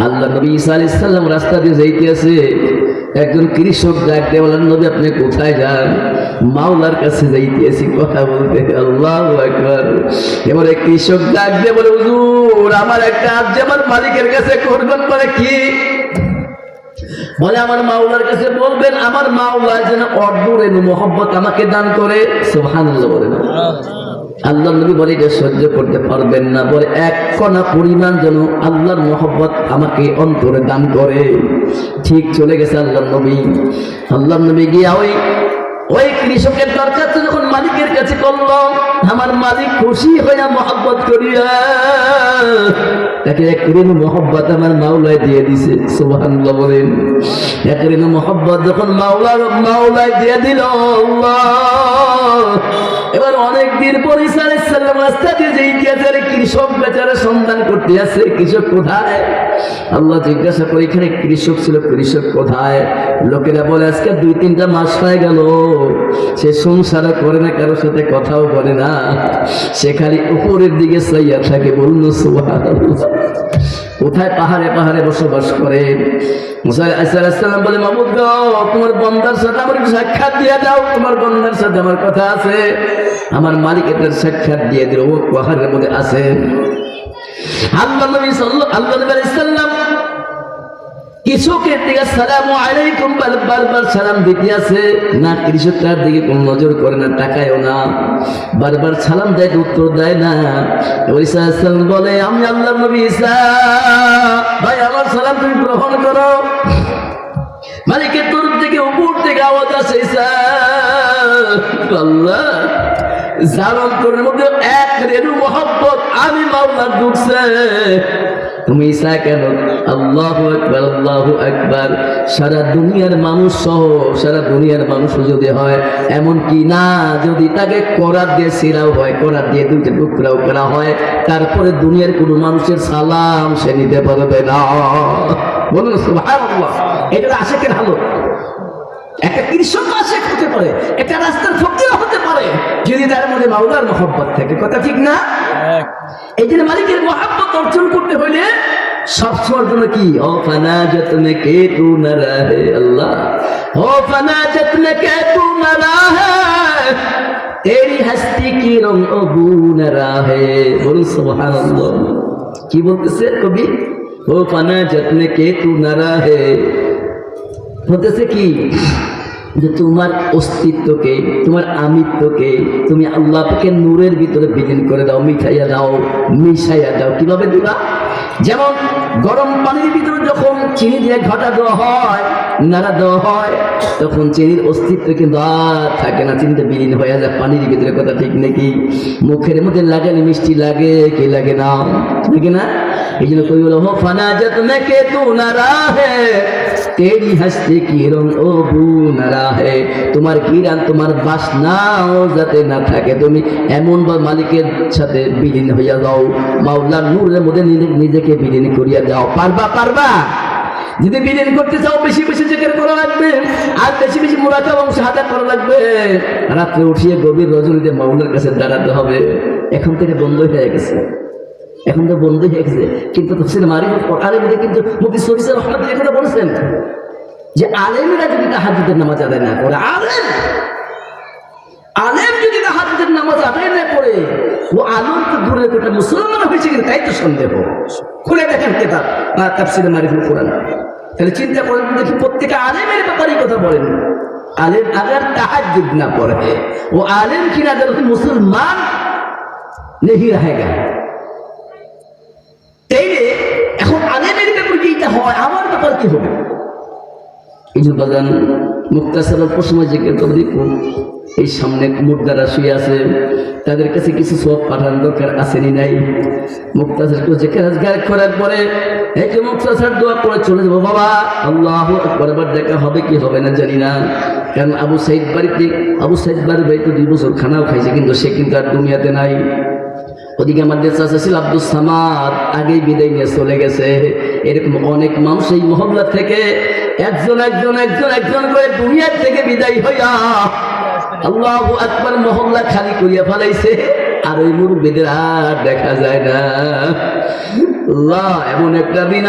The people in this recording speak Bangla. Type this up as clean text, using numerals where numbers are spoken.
আল্লাহ নবী ঈসা আলাইহিস সালাম রাস্তা দিয়ে যাইতে আছে, একজন কৃষক ডাক দিয়ে বলেন, নবী আপনি কোথায় যান? মাওলার কাছে যাইতেছি কথা বলতে। আল্লাহু আকবার। এবার এক কৃষক ডাক দিয়ে বলে, হুজুর আমার একটা আজ আমার মালিকের কাছে করবেন। বলে কি? বলে আমার মাওলার কাছে বলবেন আমার মাওলা যেন অর্ধের মোহব্বত আমাকে দান করে। সুবহানাল্লাহ বলেন। আল্লাহ নবী বলে এটা সহ্য করতে পারবেন না, বলে এক কণা পরিমাণ যেন আল্লাহর মোহব্বত আমাকে অন্তরে দান করে। ঠিক চলে গেছে আল্লাহ নবী। আল্লাহ নবী গিয়া ওই কৃষকের দরখাস্ত যখন মালিকের কাছে করলো, আমার মালিক খুশি হইয়া মহব্বত করিয়া তাকে এক রেণু মহব্বত আমার মাওলায় দিয়ে দিছে। সুবহানাল্লাহ বলেন। এক রেণু মহব্বত যখন মাওলায় দিয়ে দিল, এবার অনেক দিন পর ঈসা আলাইহিস সালাম রাস্তা দিয়ে যাইতেছে, কৃষক বেচারা সন্ধান করতে আছে, কৃষক কোথায়? আল্লাহ জিজ্ঞাসা করে এখানে কৃষক ছিল, কৃষক কোথায়? লোকেরা বলে আজকে 2-3টা মাস হয়ে গেল সে সংসারও করে না, কারোর সাথে কথাও বলে না, সে খালি উপরের দিকে চাইয়া থাকে। বলুন সুবহানাল্লাহ। কোথায়? পাহাড়ে পাহাড়ে বসবাস করে। মুসা আলাইহিস সালাম বলে, মাবুদ গো তোমার বান্দার সাথে আমার সাক্ষাৎ দিয়ে দাও, তোমার বান্দার সাথে আমার কথা আছে। আমার মালিক এটার সাক্ষাৎ দিয়ে দিল, ও পাহাড়ের মধ্যে আছে। আল্লাহ নবী সাল্লাল্লাহু আলাইহি সাল্লাম কৃষকের দিকে আসসালামু আলাইকুম বারবার সালাম দিতে আছে না, কৃষকটার দিকে কোন নজর করে না, তাকায়ও না, বারবার সালাম দেয় উত্তর দেয় না। ঈসা আলাইহিস সালাম বলে, আমি আল্লাহর নবী ঈসা, ভাই আমার সালাম তুমি গ্রহণ করো। মালিকের তরফ থেকে উপর থেকে আওয়াজ আসে, ঈসা। আল্লাহ যার অন্তরের মধ্যে এক রেণু মহব্বত আমি মাওলার ঢুকছে, তুমি ঈসা কেন? আল্লাহু আকবার, আল্লাহু আকবার। সারা দুনিয়ার মানুষ সহ সারা দুনিয়ার মানুষ যদি হয়, এমন কি না যদি তাকে করাত দিয়ে ছিঁড়াও হয়, করাত দিয়ে 2টা টুকরাও করা হয়, তারপরে দুনিয়ার কোনো মানুষের সালাম সে নিতে পারবে না। বলুন সুবহানাল্লাহ। এটা আশিকের হালত। একটা কৃষক আশিক হতে পারে, একটা রাস্তার ফকির হতে পারে, যদি তার মধ্যে মাওলার মহব্বত থাকে। কথা ঠিক না? এই জন্য মালিকের মহব্বত অর্জন করতে হইলে সবসময়ের জন্য কি? ও ফানাজত মে কে তু না রহে আল্লাহ, ও ফানাজত মে কে তু না রহে, তেরি হস্তি কি রং ও বু না রহে। বলুন সুবহানাল্লাহ। কি বলতেছে কবি? ও ফানাজত মে কে তু না রহে, বলতেছে কি যে তোমার অস্তিত্বকে, তোমার আমিত্বকে তুমি আল্লাহকে নূরের ভিতরে বিলীন করে দাও, মিশাইয়া দাও। কিভাবে দিবা? যেমন গরম পানির ভিতরে যখন চিনি দিয়ে ঘটা দেওয়া হয়, নাড়া দেওয়া হয়, তখন চিনির অস্তিত্ব কিন্তু আর থাকে না, চিনিটা বিলীন হয়ে যায় পানির ভিতরে। কথা ঠিক নাকি? মুখের মধ্যে লাগালে মিষ্টি লাগে, কি লাগে না? ঠিক না? এই জন্য কই বলো, হো ফানাজত মে কে তু না রাহে, তেরি হস্তি কি রং ও বু না রাহে, তোমার কিরান তোমার বাসনাও যাতে না থাকে, তুমি এমন বা মালিকের সাথে বিলীন হইয়া যাও, মাওলার নূরের মধ্যে নিজেকে বিলীন করিয়া যাও। পারবা? যদি বিলীন করতে চাও, বেশি বেশি জিকির করা লাগবে, আর বেশি বেশি মুরাকাবা এবং শাহাদাত করা লাগবে। রাত্রে উঠিয়ে গভীর রজনীতে মাওলার কাছে দাঁড়াতে হবে। এখন থেকে বন্ধ হয়ে গেছে, এখন তো বন্ধ হয়ে গেছে। কিন্তু তাফসীর মারিফাতুল কোরআনের মধ্যে কিন্তু মুফতি শরীফ রাহমাতুল্লাহ কথা বলেছেন যে আলেমরা যদি তাহাজ্জুদের নামাজ আদায় না করে, আলেম যদি তাহাজ্জুদের নামাজ আদায় না করে, ও আলেম তো দূরের কথা মুসলমান হয়েছে কিনা তাই তো সন্দেহ। খুলে দেখেন কিতাব তাফসীর মারিফাতুল কোরআন, তাহলে চিন্তা করেন দেখি প্রত্যেকটা আলেমের ব্যাপারে কথা বলেন। আলেম আগার তাহাজ্জুদ না পড়ে, ও আলেম কিনা যখন মুসলমান नहीं रहेगा। এখন আলেমের ব্যাপারে কিটা হয়, আমার ব্যাপার কি হবে? এই যে বাগান মুক্তাসারের প্রশ্ন জিজ্ঞেস করে দেখুন, এই সামনে মুর্দারা শুয়ে আছে, তাদের কাছে কিছু সব পাঠানোর দরকার আসেনি নাই? মুক্তাসার জিজ্ঞাসা করার পরে এই যে মুক্তাসার দোয়া করে চলে যাবো, বাবা আল্লাহু আকবার, এবার দেখা হবে কি হবে না জানি না। কারণ আবু সাইদ বাড়ির বাড়িতে 2 বছর খানাও খাইছে, কিন্তু সে কিন্তু আর দুনিয়াতে নাই। ওদিকে আমাদের চাচা ছিল আব্দুস সামাদ, আগেই বিদায় নিয়ে চলে গেছে। এরকম অনেক মানুষ এই মহল্লা থেকে একজন করে দুনিয়ার থেকে বিদায় হইয়া আল্লাহু আকবার মহল্লা খালি করিয়া ফেলাইছে, আর ওই মুরব্বিদের আর দেখা যায় না। আল্লাহ এমন একটা দিন